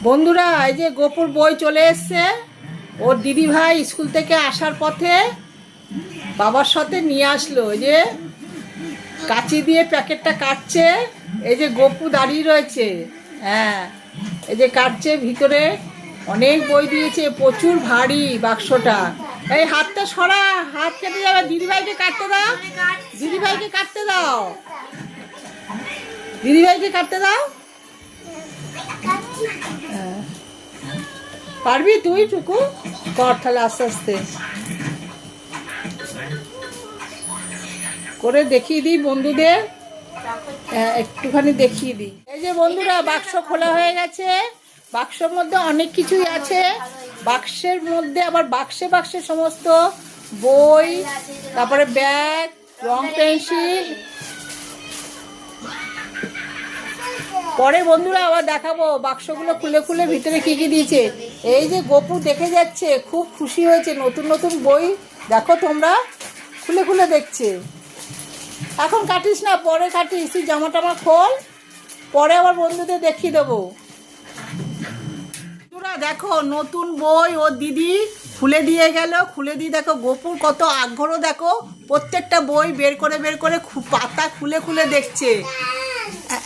বন্ধুরা, এই যে গোপুর বই চলে এসছে। ওর দিদি ভাই স্কুল থেকে আসার পথে বাবার সাথে নিয়ে আসলো। এই যে কাঁচি দিয়ে প্যাকেটটা কাটছে। এই যে গোপু দাঁড়িয়ে রয়েছে। হ্যাঁ, এই যে কাটছে, ভিতরে অনেক বই দিয়েছে, প্রচুর ভারী বাক্সটা। এই হাতটা সরা, হাত কেটে যাবে। দিদিভাইকে কাটতে দাও, দিদিভাইকে কাটতে দাও, দিদিভাইকে কাটতে দাও। পারবি তুই টুকু? কর তাহলে আস্তে আস্তে করে দেখিয়ে দিই বন্ধুদের। একটুখানি দেখিয়ে দিই। এই যে বন্ধুরা, বাক্স খোলা হয়ে গেছে। বাক্সর মধ্যে অনেক কিছুই আছে। বাক্সের মধ্যে আবার বাক্সে বাক্সে সমস্ত বই, তারপরে ব্যাগ, রং পেন্সিল। পরে বন্ধুরা আবার দেখাবো বাক্সগুলো খুলে খুলে ভিতরে কি কি দিয়েছে। এই যে গোপু দেখে যাচ্ছে, খুব খুশি হয়েছে। নতুন নতুন বই দেখো তোমরা, খুলে খুলে দেখছে। এখন কাটিস না, পরে কাটিস। তুই জামা টামা খোল, পরে আবার বন্ধুদের দেখিয়ে দেবো। তোরা দেখো নতুন বই ওর দিদি খুলে দিয়ে গেল। খুলে দিয়ে দেখো গোপুর কত আগ্রহ, দেখো প্রত্যেকটা বই বের করে পাতা খুলে খুলে দেখছে।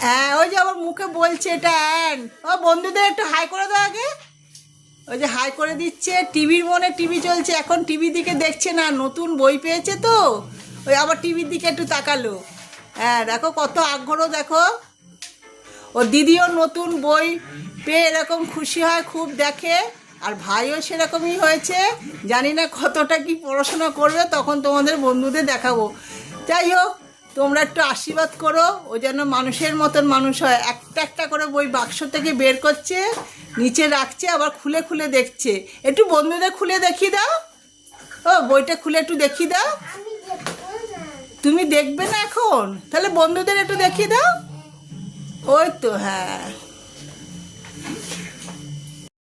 হ্যাঁ, ওই যে আমার মুখে বলছে এটা অ্যান। ও বন্ধুদের একটু হাই করে দাও আগে। ওই যে হাই করে দিচ্ছে। টিভির মনে টিভি চলছে, এখন টিভি দিকে দেখছে না, নতুন বই পেয়েছে তো ওই আবার টিভির দিকে একটু তাকালো। হ্যাঁ, দেখো কত আগ্রহ, দেখো ওর দিদিও নতুন বই পেয়ে এরকম খুশি হয়, খুব দেখে। আর ভাইও সেরকমই হয়েছে। জানি না কতটা কি পড়াশোনা করবে, তখন তোমাদের বন্ধুদের দেখাবো। যাই হোক, তোমরা একটু আশীর্বাদ করো, ও যেন মানুষের মতন মানুষ হয়। একটা একটা করে বই বাক্স থেকে বের করছে, নিচে রাখছে, আবার খুলে খুলে দেখছে। একটু বন্ধুদের খুলে দেখিয়ে দাও। ও বইটা খুলে একটু দেখিয়ে দাও। তুমি দেখবে না এখন? তাহলে বন্ধুদের একটু দেখিয়ে দাও। ওই তো, হ্যাঁ।